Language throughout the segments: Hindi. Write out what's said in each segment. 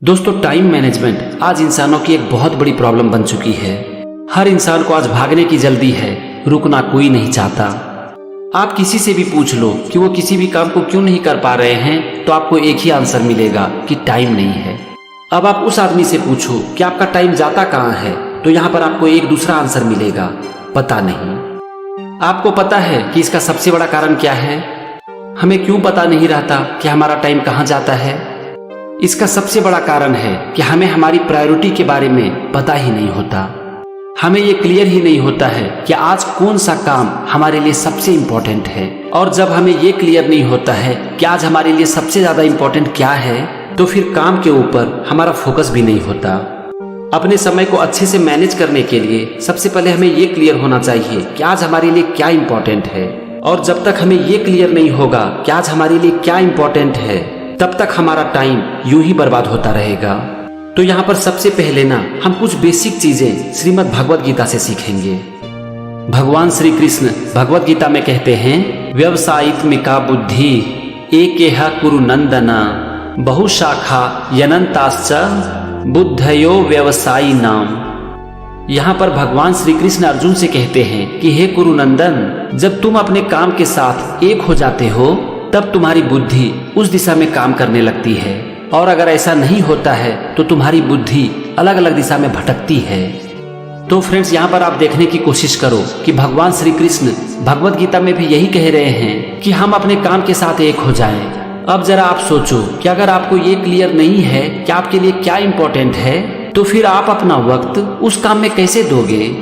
दोस्तों, टाइम मैनेजमेंट आज इंसानों की एक बहुत बड़ी प्रॉब्लम बन चुकी है। हर इंसान को आज भागने की जल्दी है, रुकना कोई नहीं चाहता। आप किसी से भी पूछ लो कि वो किसी भी काम को क्यों नहीं कर पा रहे हैं, तो आपको एक ही आंसर मिलेगा कि टाइम नहीं है। अब आप उस आदमी से पूछो कि आपका टाइम जाता कहाँ है, तो यहाँ पर आपको एक दूसरा आंसर मिलेगा, पता नहीं। आपको पता है कि इसका सबसे बड़ा कारण क्या है? हमें क्यों पता नहीं रहता कि हमारा टाइम कहाँ जाता है? इसका सबसे बड़ा कारण है कि हमें हमारी प्रायोरिटी के बारे में पता ही नहीं होता। हमें ये क्लियर ही नहीं होता है कि आज कौन सा काम हमारे लिए सबसे इम्पोर्टेंट है। और जब हमें ये क्लियर नहीं होता है कि आज हमारे लिए सबसे ज्यादा इम्पोर्टेंट क्या है, तो फिर काम के ऊपर हमारा फोकस भी नहीं होता। अपने समय को अच्छे से मैनेज करने के लिए सबसे पहले हमें ये क्लियर होना चाहिए कि आज हमारे लिए क्या इम्पोर्टेंट है। और जब तक हमें ये क्लियर नहीं होगा कि आज हमारे लिए क्या इम्पोर्टेंट है, तब तक हमारा टाइम यूं ही बर्बाद होता रहेगा। तो यहाँ पर सबसे पहले हम कुछ बेसिक चीजें श्रीमद् भगवद गीता से सीखेंगे। भगवान श्री कृष्ण भगवद गीता में कहते हैं, व्यवसायित्मिका बुद्धि एकेह कुरु नंदना बहुशाखा यनंताश्च बुद्धयो व्यवसायी नाम। यहाँ पर भगवान श्री कृष्ण अर्जुन से कहते हैं कि हे कुरुनंदन, जब तुम अपने काम के साथ एक हो जाते हो, तब तुम्हारी बुद्धि उस दिशा में काम करने लगती है। और अगर ऐसा नहीं होता है तो तुम्हारी बुद्धि अलग अलग दिशा में भटकती है। तो फ्रेंड्स, यहाँ पर आप देखने की कोशिश करो कि भगवान श्री कृष्ण भगवद गीता में भी यही कह रहे हैं कि हम अपने काम के साथ एक हो जाएं। अब जरा आप सोचो कि अगर आपको ये क्लियर नहीं है कि आपके लिए क्या इम्पोर्टेंट है, तो फिर आप अपना वक्त उस काम में कैसे दोगे?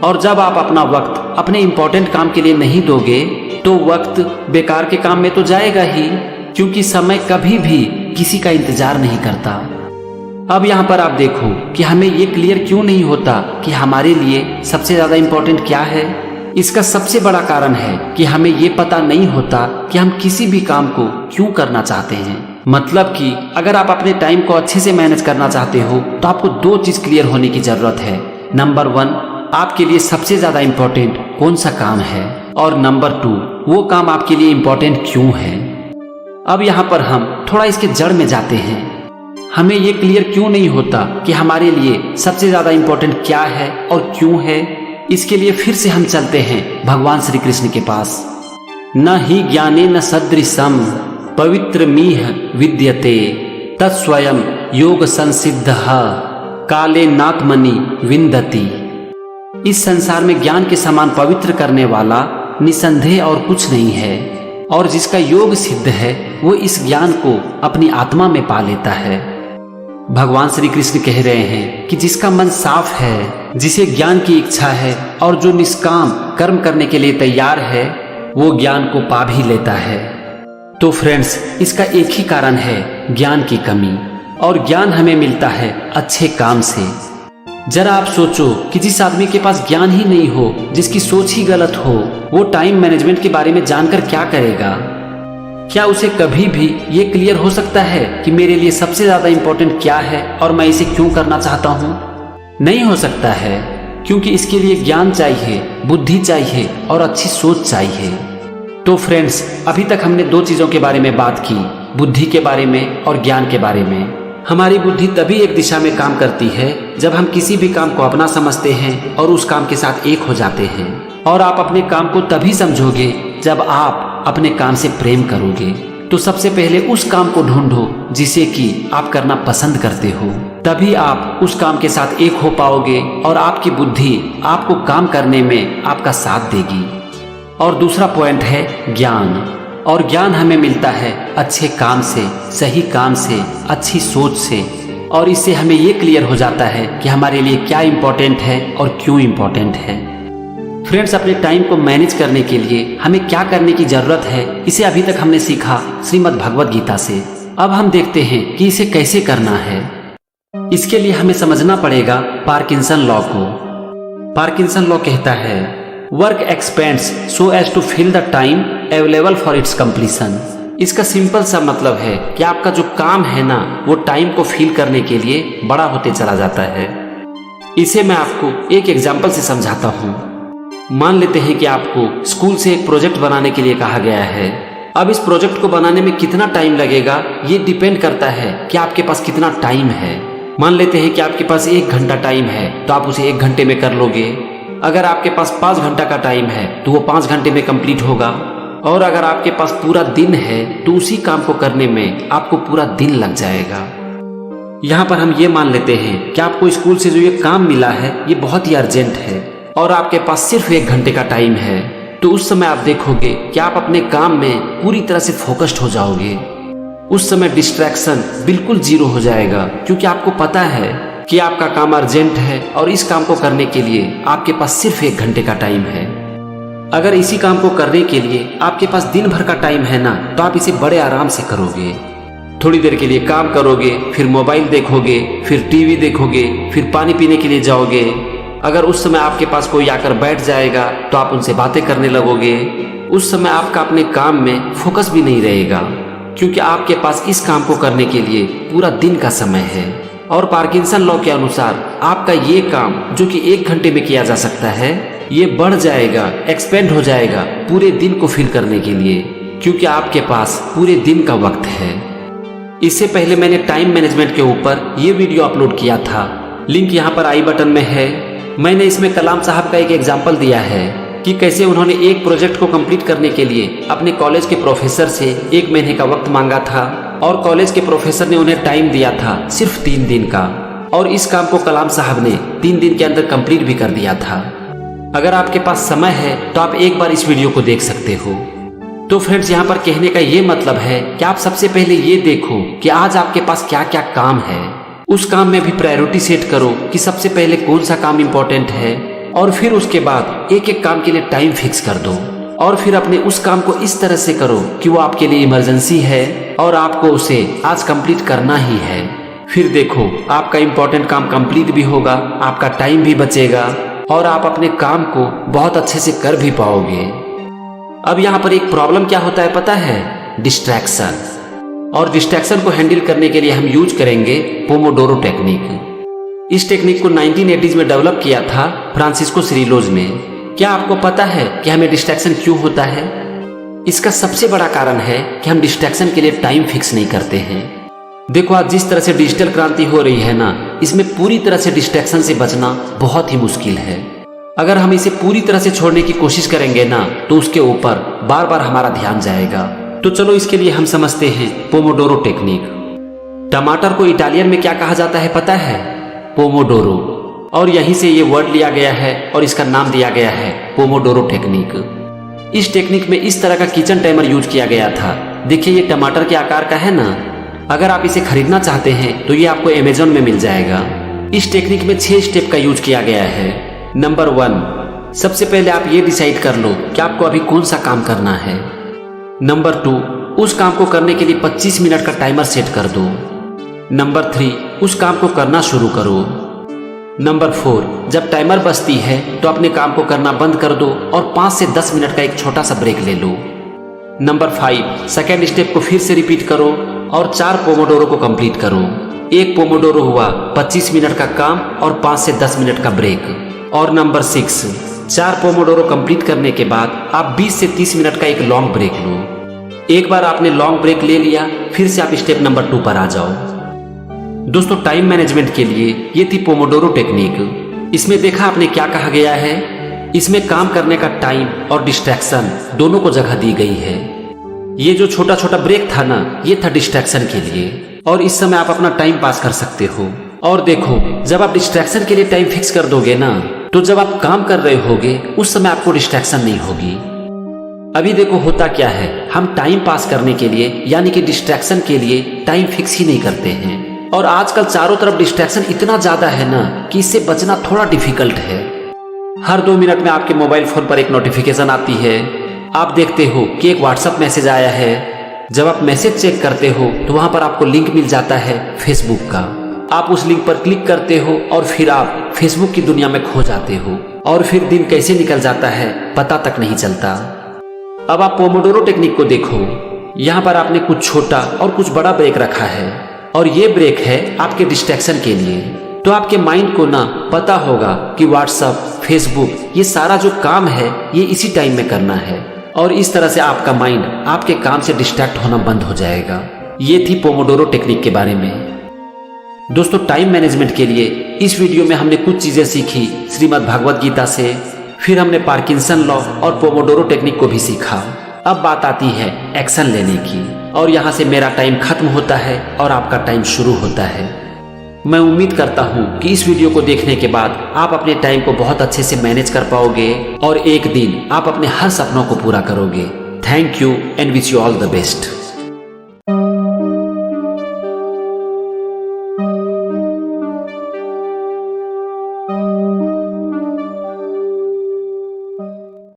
और जब आप अपना वक्त अपने इम्पोर्टेंट काम के लिए नहीं दोगे, तो वक्त बेकार के काम में तो जाएगा ही, क्योंकि समय कभी भी किसी का इंतजार नहीं करता। अब यहाँ पर आप देखो कि हमें ये क्लियर क्यों नहीं होता कि हमारे लिए सबसे ज्यादा इम्पोर्टेंट क्या है। इसका सबसे बड़ा कारण है कि हमें ये पता नहीं होता कि हम किसी भी काम को क्यों करना चाहते हैं। मतलब कि अगर आप अपने टाइम को अच्छे से मैनेज करना चाहते हो, तो आपको दो चीज क्लियर होने की जरूरत है। नंबर 1, आपके लिए सबसे ज्यादा इम्पोर्टेंट कौन सा काम है, और नंबर 2, वो काम आपके लिए इम्पोर्टेंट क्यों है। अब यहाँ पर हम थोड़ा इसके जड़ में जाते हैं। हमें ये क्लियर क्यों नहीं होता कि हमारे लिए सबसे ज्यादा इम्पोर्टेंट क्या है और क्यों है। इसके लिए फिर से हम चलते हैं भगवान श्री कृष्ण के पास। न ही ज्ञाने न सदृशम पवित्र मीह विद्यते तत्स्वयं योग संसिद्ध काले नात्मनि विंदति। इस संसार में ज्ञान के समान पवित्र करने वाला निसंदेह और कुछ नहीं है, और जिसका योग सिद्ध है वो इस ज्ञान को अपनी आत्मा में पा लेता है। भगवान श्री कृष्ण कह रहे हैं कि जिसका मन साफ है, जिसे ज्ञान की इच्छा है और जो निष्काम कर्म करने के लिए तैयार है, वो ज्ञान को पा भी लेता है। तो फ्रेंड्स, इसका एक ही कारण है, ज्ञान की कमी। और ज्ञान हमें मिलता है अच्छे काम से। जरा आप सोचो कि जिस आदमी के पास ज्ञान ही नहीं हो, जिसकी सोच ही गलत हो, वो टाइम मैनेजमेंट के बारे में जानकर क्या करेगा? क्या उसे कभी भी ये क्लियर हो सकता है कि मेरे लिए सबसे ज्यादा इम्पोर्टेंट क्या है और मैं इसे क्यों करना चाहता हूँ? नहीं हो सकता है, क्योंकि इसके लिए ज्ञान चाहिए, बुद्धि चाहिए और अच्छी सोच चाहिए। तो फ्रेंड्स, अभी तक हमने दो चीजों के बारे में बात की, बुद्धि के बारे में और ज्ञान के बारे में। हमारी बुद्धि तभी एक दिशा में काम करती है जब हम किसी भी काम को अपना समझते हैं और उस काम के साथ एक हो जाते हैं। और आप अपने काम को तभी समझोगे जब आप अपने काम से प्रेम करोगे। तो सबसे पहले उस काम को ढूंढो जिसे कि आप करना पसंद करते हो, तभी आप उस काम के साथ एक हो पाओगे और आपकी बुद्धि आपको काम करने में आपका साथ देगी। और दूसरा पॉइंट है ज्ञान। और ज्ञान हमें मिलता है अच्छे काम से, सही काम से, अच्छी सोच से। और इससे हमें ये क्लियर हो जाता है कि हमारे लिए क्या इम्पोर्टेंट है और क्यों इम्पोर्टेंट है। फ्रेंड्स, अपने टाइम को मैनेज करने के लिए हमें क्या करने की जरूरत है, इसे अभी तक हमने सीखा श्रीमद् भगवद गीता से। अब हम देखते हैं कि इसे कैसे करना है। इसके लिए हमें समझना पड़ेगा पार्किंसन लॉ को। पार्किंसन लॉ कहता है, work expands so as to fill the time available for its completion. इसका सिंपल सा मतलब है कि आपका जो काम है ना, वो टाइम को फिल करने के लिए बड़ा होते चला जाता है। इसे मैं आपको एक एग्जांपल से समझाता हूँ। मान लेते हैं कि आपको स्कूल से एक प्रोजेक्ट बनाने के लिए कहा गया है। अब इस प्रोजेक्ट को बनाने में कितना टाइम लगेगा ये डिपेंड करता है कि आपके पास कितना टाइम है। मान लेते हैं कि आपके पास 1 घंटा टाइम है तो आप उसे 1 घंटे में कर लोगे। अगर आपके पास 5 घंटा का टाइम है तो वो 5 घंटे में कंप्लीट होगा। और अगर आपके पास पूरा दिन है तो उसी काम को करने में आपको पूरा दिन लग जाएगा। यहाँ पर हम ये मान लेते हैं कि आपको स्कूल से जो ये काम मिला है ये बहुत ही अर्जेंट है और आपके पास सिर्फ 1 घंटे का टाइम है, तो उस समय आप देखोगे कि आप अपने काम में पूरी तरह से फोकस्ड हो जाओगे। उस समय डिस्ट्रैक्शन बिल्कुल जीरो हो जाएगा, क्योंकि आपको पता है कि आपका काम अर्जेंट है और इस काम को करने के लिए आपके पास सिर्फ 1 घंटे का टाइम है। अगर इसी काम को करने के लिए आपके पास दिन भर का टाइम है ना, तो आप इसे बड़े आराम से करोगे। थोड़ी देर के लिए काम करोगे, फिर मोबाइल देखोगे, फिर टीवी देखोगे, फिर पानी पीने के लिए जाओगे। अगर उस समय आपके पास कोई आकर बैठ जाएगा तो आप उनसे बातें करने लगोगे। उस समय आपका अपने काम में फोकस भी नहीं रहेगा, क्योंकि आपके पास इस काम को करने के लिए पूरा दिन का समय है। और पार्किंसन लॉ के अनुसार आपका ये काम जो कि 1 घंटे में किया जा सकता है, ये बढ़ जाएगा, एक्सपेंड हो जाएगा पूरे दिन को फिल करने के लिए, क्योंकि आपके पास पूरे दिन का वक्त है। इससे पहले मैंने टाइम मैनेजमेंट के ऊपर ये वीडियो अपलोड किया था, लिंक यहाँ पर आई बटन में है। मैंने इसमें कलाम साहब का एक एग्जाम्पल दिया है कि कैसे उन्होंने एक प्रोजेक्ट को कंप्लीट करने के लिए अपने कॉलेज के प्रोफेसर से 1 महीने का वक्त मांगा था और कॉलेज के प्रोफेसर ने उन्हें टाइम दिया था सिर्फ 3 दिन का, और इस काम को कलाम साहब ने 3 दिन के अंदर कंप्लीट भी कर दिया था। अगर आपके पास समय है तो आप एक बार इस वीडियो को देख सकते हो। तो फ्रेंड्स, यहाँ पर कहने का ये मतलब है कि आप सबसे पहले ये देखो कि आज आपके पास क्या क्या काम है। उस काम में भी प्रायोरिटी सेट करो कि सबसे पहले कौन सा काम इम्पोर्टेंट है, और फिर उसके बाद एक एक काम के लिए टाइम फिक्स कर दो। और फिर अपने उस काम को इस तरह से करो कि वो आपके लिए इमरजेंसी है और आपको उसे आज कंप्लीट करना ही है। फिर देखो, आपका इम्पोर्टेंट काम कंप्लीट भी होगा, आपका टाइम भी बचेगा और आप अपने काम को बहुत अच्छे से कर भी पाओगे। अब यहाँ पर एक प्रॉब्लम क्या होता है पता है? डिस्ट्रैक्शन। और डिस्ट्रैक्शन को हैंडल करने के लिए हम यूज करेंगे पोमोडोरो टेक्निक। इस टेक्निक को 1980s में डेवलप किया था फ्रांसिस्को सिरिलोज ने। क्या आपको पता है कि हमें डिस्ट्रैक्शन क्यों होता है? इसका सबसे बड़ा कारण है कि हम डिस्ट्रैक्शन के लिए टाइम फिक्स नहीं करते हैं। देखो, आज जिस तरह से डिजिटल क्रांति हो रही है ना, इसमें पूरी तरह से डिस्ट्रैक्शन से बचना बहुत ही मुश्किल है। अगर हम इसे पूरी तरह से छोड़ने की कोशिश करेंगे ना, तो उसके ऊपर बार बार हमारा ध्यान जाएगा। तो चलो इसके लिए हम समझते हैं पोमोडोरो टेक्निक। टमाटर को इटालियन में क्या कहा जाता है पता है? पोमोडोरो। और यहीं से ये वर्ड लिया गया है और इसका नाम दिया गया है पोमोडोरो टेक्निक। इस टेक्निक में इस तरह का किचन टाइमर यूज किया गया था। देखिए, ये टमाटर के आकार का है ना। अगर आप इसे खरीदना चाहते हैं तो ये आपको अमेज़न में मिल जाएगा। इस टेक्निक में 6 स्टेप का यूज किया गया है। नंबर 1, सबसे पहले आप ये डिसाइड कर लो कि आपको अभी कौन सा काम करना है। नंबर 2, उस काम को करने के लिए 25 मिनट का टाइमर सेट कर दो। नंबर 3, उस काम को करना शुरू करो। नंबर 4, जब टाइमर बजती है तो अपने काम को करना बंद कर दो और 5 से 10 मिनट का एक छोटा सा ब्रेक ले लो। नंबर 5, सेकेंड स्टेप को फिर से रिपीट करो और 4 पोमोडोरो को कंप्लीट करो। एक पोमोडोरो हुआ 25 मिनट का काम और 5 से 10 मिनट का ब्रेक। और नंबर 6, 4 पोमोडोरो कंप्लीट करने के बाद आप 20 से 30 मिनट का एक लॉन्ग ब्रेक लो। एक बार आपने लॉन्ग ब्रेक ले लिया, फिर से आप स्टेप नंबर 2 पर आ जाओ। दोस्तों, टाइम मैनेजमेंट के लिए ये थी पोमोडोरो टेक्निक। इसमें देखा आपने क्या कहा गया है? इसमें काम करने का टाइम और डिस्ट्रैक्शन दोनों को जगह दी गई है। ये जो छोटा छोटा ब्रेक था ना, ये था डिस्ट्रैक्शन के लिए, और इस समय आप अपना टाइम पास कर सकते हो। और देखो, जब आप डिस्ट्रैक्शन के लिए टाइम फिक्स कर दोगे ना, तो जब आप काम कर रहे होगे उस समय आपको डिस्ट्रैक्शन नहीं होगी। अभी देखो होता क्या है, हम टाइम पास करने के लिए यानी कि डिस्ट्रैक्शन के लिए टाइम फिक्स ही नहीं करते हैं। और आजकल चारों तरफ डिस्ट्रैक्शन इतना ज्यादा है ना कि इससे बचना थोड़ा डिफिकल्ट है। हर 2 मिनट में आपके मोबाइल फोन पर एक नोटिफिकेशन आती है। आप देखते हो कि एक व्हाट्सएप मैसेज आया है। जब आप मैसेज चेक करते हो तो वहां पर आपको लिंक मिल जाता है फेसबुक का। आप उस लिंक पर क्लिक करते हो और फिर आप फेसबुक की दुनिया में खो जाते हो, और फिर दिन कैसे निकल जाता है पता तक नहीं चलता। अब आप पोमोडोरो टेक्निक को देखो। यहाँ पर आपने कुछ छोटा और कुछ बड़ा ब्रेक रखा है, और ये ब्रेक है आपके डिस्ट्रैक्शन के लिए। तो आपके माइंड को ना पता होगा कि व्हाट्सएप, फेसबुक, ये सारा जो काम है ये इसी टाइम में करना है। और इस तरह से आपका माइंड आपके काम से डिस्ट्रैक्ट होना बंद हो जाएगा। ये थी पोमोडोरो टेक्निक के बारे में। दोस्तों, टाइम मैनेजमेंट के लिए इस वीडियो में हमने कुछ चीजें सीखी श्रीमद् भागवत गीता से, फिर हमने पार्किंसन लॉ और पोमोडोरो टेक्निक को भी सीखा। अब बात आती है एक्शन लेने की, और यहाँ से मेरा टाइम खत्म होता है और आपका टाइम शुरू होता है। मैं उम्मीद करता हूँ कि इस वीडियो को देखने के बाद आप अपने टाइम को बहुत अच्छे से मैनेज कर पाओगे और एक दिन आप अपने हर सपनों को पूरा करोगे। Thank you and wish you all the best.